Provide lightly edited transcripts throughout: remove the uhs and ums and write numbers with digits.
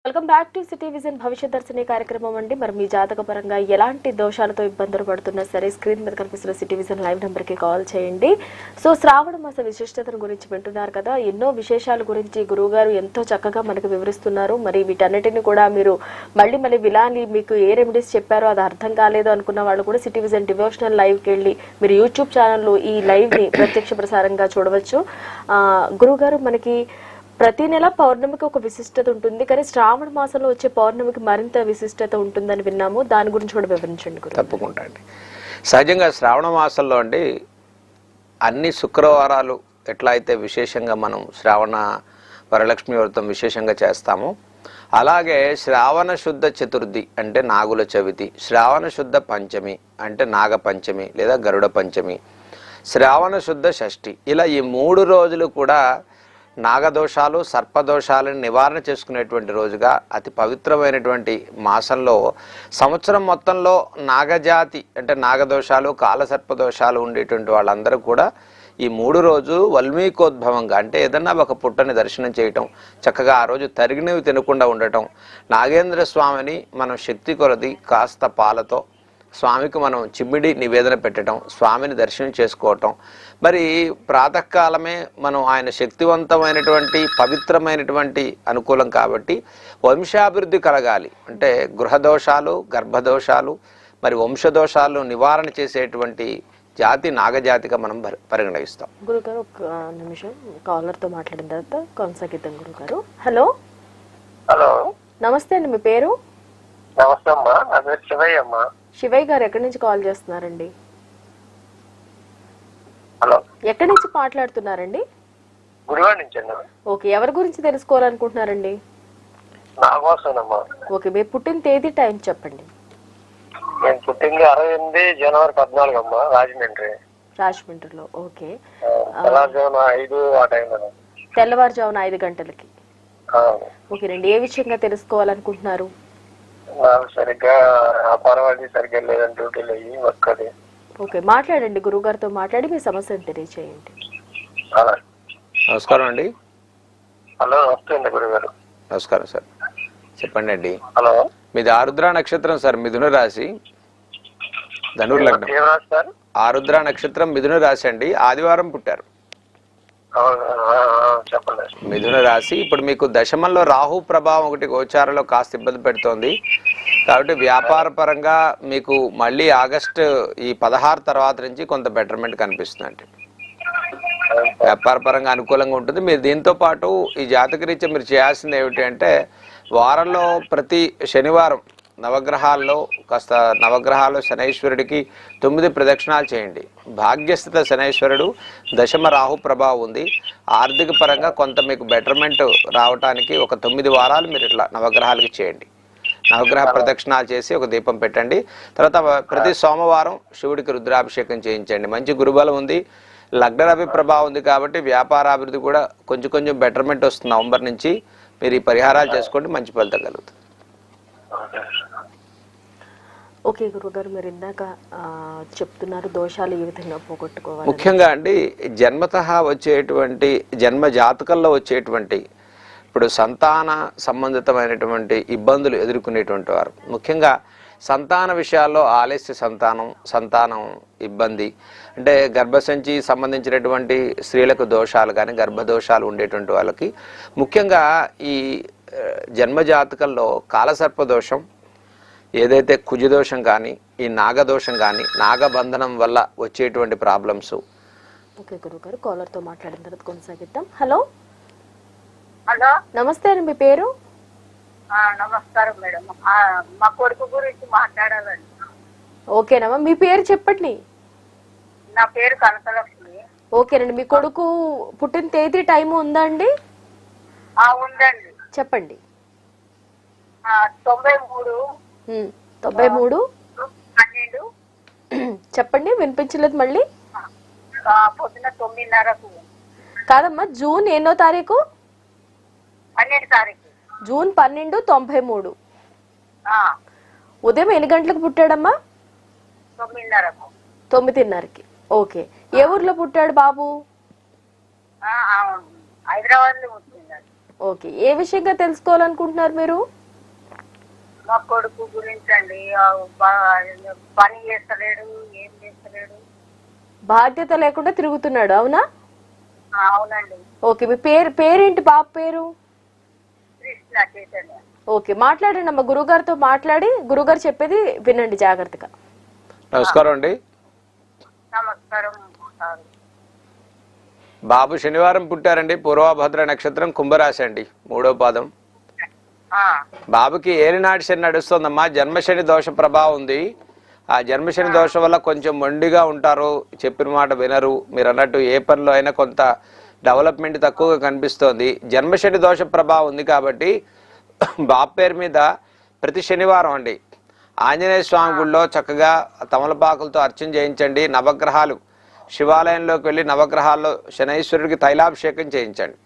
Welcome back to city vision భవిష్యత్ దర్శిని కార్యక్రమం అండి. మరి మీ జాతక పరంగా ఎలాంటి దోషాలతో ఇబ్బందులు పడుతున్నా సరే స్క్రీన్ మీద కనిపిస్తున్న సిటీ విజన్ లైవ్ నెంబర్కి కాల్ చేయండి. సో శ్రావణ మాస విశిష్టతను గురించి వింటున్నారు కదా, ఎన్నో విశేషాల గురించి గురువుగారు ఎంతో చక్కగా మనకు వివరిస్తున్నారు. మరి వీటన్నిటిని కూడా మీరు మళ్ళీ విలాని మీకు ఏ రెమెడీస్ చెప్పారో అది అర్థం కాలేదు అనుకున్న వాళ్ళు కూడా సిటీ విజన్ డివోషనల్ లైవ్కి వెళ్ళి మీరు యూట్యూబ్ ఛానల్లో ఈ లైవ్ని ప్రత్యక్ష ప్రసారంగా చూడవచ్చు. గురువుగారు మనకి ప్రతి నెల పౌర్ణమికి ఒక విశిష్టత ఉంటుంది, కానీ శ్రావణ మాసంలో వచ్చే పౌర్ణమికి మరింత విశిష్టత ఉంటుందని విన్నాము. దాని గురించి కూడా వివరించండి గురు. తప్పకుండా అండి. సహజంగా శ్రావణ మాసంలో అండి అన్ని శుక్రవారాలు ఎట్లా అయితే విశేషంగా మనం శ్రావణ వరలక్ష్మి వ్రతం విశేషంగా చేస్తామో, అలాగే శ్రావణ శుద్ధ చతుర్థి అంటే నాగుల చవితి, శ్రావణ శుద్ధ పంచమి అంటే నాగ పంచమి లేదా గరుడ పంచమి, శ్రావణ శుద్ధ షష్ఠి, ఇలా ఈ 3 రోజులు కూడా నాగదోషాలు సర్పదోషాలను నివారణ చేసుకునేటువంటి రోజుగా అతి పవిత్రమైనటువంటి మాసంలో సంవత్సరం మొత్తంలో నాగజాతి అంటే నాగదోషాలు కాలసర్పదోషాలు ఉండేటువంటి వాళ్ళందరూ కూడా ఈ 3 రోజు వల్మీకోద్భవంగా అంటే ఏదన్నా ఒక పుట్టని దర్శనం చేయటం, చక్కగా ఆ రోజు తరిగినవి తినకుండా ఉండటం, నాగేంద్ర స్వామిని మనం శక్తి కొలది కాస్త పాలతో స్వామికి మనం చిమ్మిడి నివేదన పెట్టడం, స్వామిని దర్శనం చేసుకోవటం. మరి ప్రాతకాలమే మనం ఆయన శక్తివంతమైనటువంటి పవిత్రమైనటువంటి అనుకూలం కాబట్టి వంశాభివృద్ధి కలగాలి అంటే గృహదోషాలు గర్భదోషాలు మరి వంశదోషాలు నివారణ చేసేటువంటి జాతి నాగజాతిగా మనం పరిగణిస్తాం. గురుగారు ఒక నిమిషం కాలర్తో మాట్లాడిన తర్వాత కొనసాగిద్దాం. గురుగారు హలో. హలో నమస్తే అండి, మీ పేరు? నమస్తే అమ్మా, నా పేరు శివయ్య అమ్మా. శివయ్య గారు ఎక్కడి నుంచి కాల్ చేస్తున్నారండి? హలో, ఎక్కడి నుంచి మాట్లాడుతున్నారండి? గుడివాడ నుంచి అండి. ఓకే, ఎవరి గురించి తెలుసుకోవాలనుకుంటున్నారండి? నా కోసమేనమ్మా. ఓకే, మీ పుట్టిన తేదీ టైం చెప్పండి. నేను పుట్టింది 68 జనవరి 14 అమ్మా, రాజమండ్రి. రాజమండ్రిలో. ఓకే, తెల్లవారుజామున 5 ఆ టైంలో. తెల్లవారుజామున 5 గంటలకి. ఆ. ఓకేనండి, ఏ విషయంగా తెలుసుకోవాలనుకుంటున్నారు? నాకు సరిగ్గా పర్వాలేదు, సరిగ్గా లేదని డ్యూటీలో అయ్యి వర్క్ అది. ఓకే, మాట్లాడండి, గురువుగారితో మాట్లాడి మీ సమస్యను తెలియచేయండి. నమస్కారం అండి. హలో, నమస్తే అండి గురుగారు. నమస్కారం సార్, చెప్పండి అండి. హలో, మీది ఆరుద్ర నక్షత్రం సార్, మిథున రాశి, ధనుర్ లగ్నం. సార్ ఆరుద్ర నక్షత్రం మిథున రాశి అండి, ఆదివారం పుట్టారు. చెప్పండి. మిథున రాశి. ఇప్పుడు మీకు దశమంలో రాహు ప్రభావం ఒకటి గోచారంలో కాస్త ఇబ్బంది పెడుతోంది కాబట్టి వ్యాపార పరంగా మీకు మళ్ళీ ఆగస్టు ఈ 16 తర్వాత నుంచి కొంత బెటర్మెంట్ కనిపిస్తుందండి. వ్యాపార పరంగా అనుకూలంగా ఉంటుంది. మీరు దీంతో పాటు ఈ జాతకరీత్యా మీరు చేయాల్సింది ఏమిటి అంటే వారంలో ప్రతి శనివారం నవగ్రహాల్లో కాస్త నవగ్రహాల్లో శనైశ్వరుడికి 9 ప్రదక్షిణాలు చేయండి. భాగ్యస్థిత శనైశ్వరుడు, దశమ రాహు ప్రభావం ఉంది. ఆర్థిక పరంగా కొంత మీకు బెటర్మెంట్ రావడానికి ఒక 9 వారాలు మీరు ఇట్లా నవగ్రహాలకి చేయండి. నవగ్రహ ప్రదక్షిణాలు చేసి ఒక దీపం పెట్టండి. తర్వాత ప్రతి సోమవారం శివుడికి రుద్రాభిషేకం చేయించండి. మంచి గురుబలం ఉంది, లగ్నరవి ప్రభావం ఉంది కాబట్టి వ్యాపారాభివృద్ధి కూడా కొంచెం బెటర్మెంట్ వస్తుంది. నవంబర్ నుంచి మీరు ఈ పరిహారాలు చేసుకోండి, మంచి ఫలితం కలుగుతుంది. ఓకే గురుగారు, మీరు ఇందాక చెప్తున్నారు దోషాలు ఏ విధంగా పోగొట్టుకోవాలి. ముఖ్యంగా అండి జన్మతః వచ్చేటువంటి జన్మ జాతకంలో వచ్చేటువంటి ఇప్పుడు సంతాన సంబంధితమైనటువంటి ఇబ్బందులు ఎదుర్కొనేటువంటి వారు, ముఖ్యంగా సంతాన విషయాల్లో ఆలస్య సంతానం ఇబ్బంది అంటే గర్భసంచి సంబంధించినటువంటి స్త్రీలకు దోషాలు కానీ గర్భదోషాలు ఉండేటువంటి వాళ్ళకి ముఖ్యంగా ఈ జన్మజాతకంలో కాలసర్పదోషం ఏదైతే కుజదోషం కానీ ఈ నాగదోషం కానీ నాగబంధనం వల్ల వచ్చేటువంటి ప్రాబ్లమ్స్. ఓకే గురుగారు, కాలర్తో మాట్లాడిన తర్వాత కొనసాగిద్దాం. హలో. హలో, నమస్తే అండి, మీ పేరు? నమస్కారం మేడం, మా కొడుకు గురించి మాట్లాడాలండి. ఓకేనమ్మా, మీ పేరు చెప్పండి. నా పేరు కనకలక్ష్మి. ఓకేనండి, మీ కొడుకు పుట్టిన తేదీ టైం ఉందా అండి? ఉందండి, చెప్పండి. 93 93 12 చెప్పండి, వినిపించలేదు మళ్ళీ. పొద్దున 9:30కు. కాదమ్మా, జూన్ ఎన్నో తారీఖు? 12 తారీఖు. జూన్ 12, 93. ఉదయం ఎన్ని గంటలకు పుట్టాడమ్మా? 9:30కు. 9:30కి. ఓకే, ఏ ఊర్లో పుట్టాడు బాబు? హైదరాబాద్ లో పుట్టిందండి. ఓకే, ఏ విషయంగా తెలుసుకోవాలనుకుంటున్నారు మీరు? మా కొడుకు గురించి అండి. పని చేస్తలేడు, ఏం చేస్తలేడు. బాధ్యత లేకుండా తిరుగుతున్నాడు, అవునా? అవునండి. ఓకే, మీ పేరేంటి? బాబు పేరు? కృష్ణ చైతన్య. ఓకే, మాట్లాడండి అమ్మ, గురుగారితో మాట్లాడి గురుగారు చెప్పేది వినండి జాగ్రత్తగా. నమస్కారం అండి. నమస్కారం సార్. బాబు శనివారం పుట్టారండి. పూర్వభద్ర నక్షత్రం, కుంభరాశి అండి, 3వ పాదం. బాబుకి ఏలినాటి శని నడుస్తుందమ్మా. జన్మశని దోష ప్రభావం ఉంది. ఆ జన్మశని దోషం వల్ల కొంచెం మొండిగా ఉంటారు, చెప్పిన మాట వినరు. మీరు అన్నట్టు ఏ పనిలో అయినా కొంత డెవలప్మెంట్ తక్కువగా కనిపిస్తోంది. జన్మశని దోష ప్రభావం ఉంది కాబట్టి బాబు పేరు మీద ప్రతి శనివారం అండి ఆంజనేయ స్వామి గుడిలో చక్కగా తమలపాకులతో అర్చన చేయించండి. నవగ్రహాలు శివాలయంలోకి వెళ్ళి నవగ్రహాల్లో శనైశ్వరుడికి తైలాభిషేకం చేయించండి.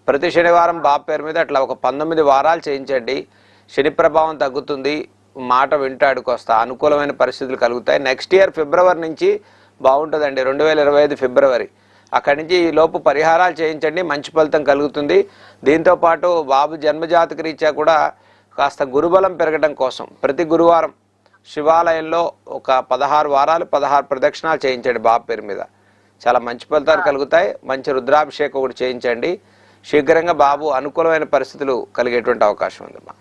ప్రతి శనివారం బాబు పేరు మీద అట్లా ఒక 19 వారాలు చేయించండి. శని ప్రభావం తగ్గుతుంది, మాట వింటాడు, కోస్తా అనుకూలమైన పరిస్థితులు కలుగుతాయి. నెక్స్ట్ ఇయర్ ఫిబ్రవరి నుంచి బాగుంటుందండి, 2025 ఫిబ్రవరి. అక్కడి నుంచి ఈ లోపు పరిహారాలు చేయించండి, మంచి ఫలితం కలుగుతుంది. దీంతోపాటు బాబు జన్మజాతక రీత్యా కూడా కాస్త గురుబలం పెరగడం కోసం ప్రతి గురువారం శివాలయంలో ఒక 16 వారాలు 16 ప్రదక్షిణాలు చేయించండి బాబు పేరు మీద. చాలా మంచి ఫలితాలు కలుగుతాయి. మంచి రుద్రాభిషేకం కూడా చేయించండి. శీఘ్రంగా బాబు అనుకూలమైన పరిస్థితులు కలిగేటువంటి అవకాశం ఉందమ్మా.